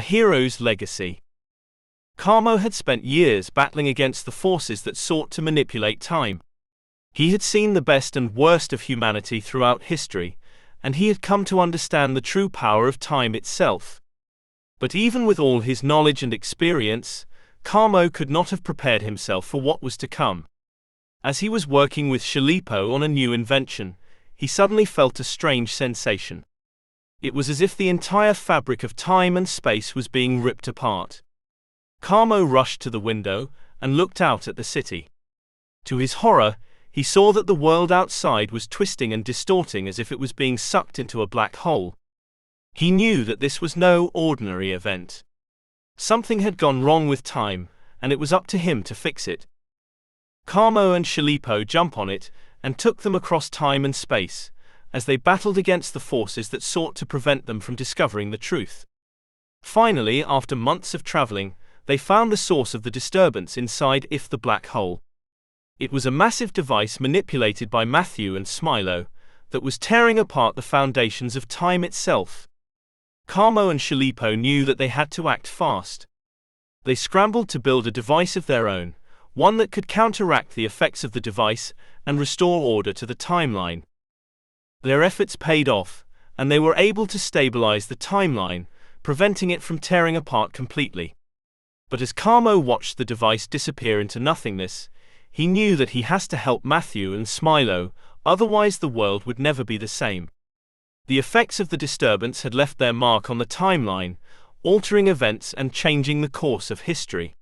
hero's legacy. Kamo had spent years battling against the forces that sought to manipulate time. He had seen the best and worst of humanity throughout history, and he had come to understand the true power of time itself. But even with all his knowledge and experience, Kamo could not have prepared himself for what was to come. As he was working with Shalipo on a new invention, he suddenly felt a strange sensation. It was as if the entire fabric of time and space was being ripped apart. Kamo rushed to the window and looked out at the city. To his horror, he saw that the world outside was twisting and distorting as if it was being sucked into a black hole. He knew that this was no ordinary event. Something had gone wrong with time, and it was up to him to fix it. Kamo and Shalipo jumped on it and took them across time and space, as they battled against the forces that sought to prevent them from discovering the truth. Finally, after months of traveling, they found the source of the disturbance inside the black hole. It was a massive device manipulated by Matthew and Smilo that was tearing apart the foundations of time itself. Kamo and Shalipo knew that they had to act fast. They scrambled to build a device of their own, one that could counteract the effects of the device and restore order to the timeline. Their efforts paid off, and they were able to stabilize the timeline, preventing it from tearing apart completely. But as Kamo watched the device disappear into nothingness, he knew that he has to help Matthew and Smilo, otherwise the world would never be the same. The effects of the disturbance had left their mark on the timeline, altering events and changing the course of history.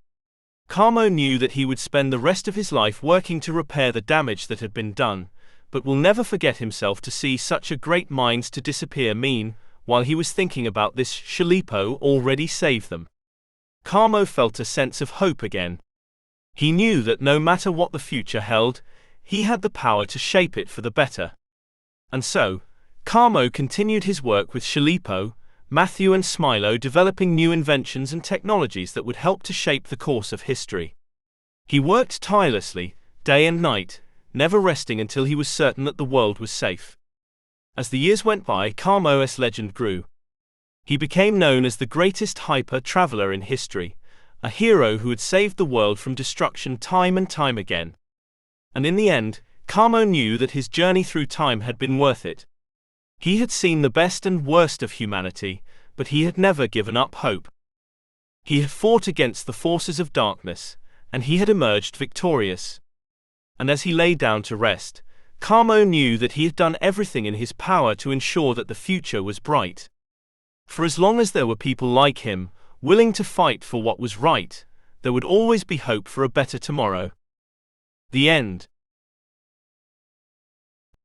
Kamo knew that he would spend the rest of his life working to repair the damage that had been done, but will never forget himself to see such a great minds to disappear mean. While he was thinking about this, Shalipo already saved them. Kamo felt a sense of hope again. He knew that no matter what the future held, he had the power to shape it for the better. And so, Kamo continued his work with Shalipo, Matthew and Smilo, developing new inventions and technologies that would help to shape the course of history. He worked tirelessly, day and night, never resting until he was certain that the world was safe. As the years went by, Kamo's legend grew. He became known as the greatest hyper-traveler in history, a hero who had saved the world from destruction time and time again. And in the end, Kamo knew that his journey through time had been worth it. He had seen the best and worst of humanity, but he had never given up hope. He had fought against the forces of darkness, and he had emerged victorious. And as he lay down to rest, Kamo knew that he had done everything in his power to ensure that the future was bright. For as long as there were people like him, willing to fight for what was right, there would always be hope for a better tomorrow. The end.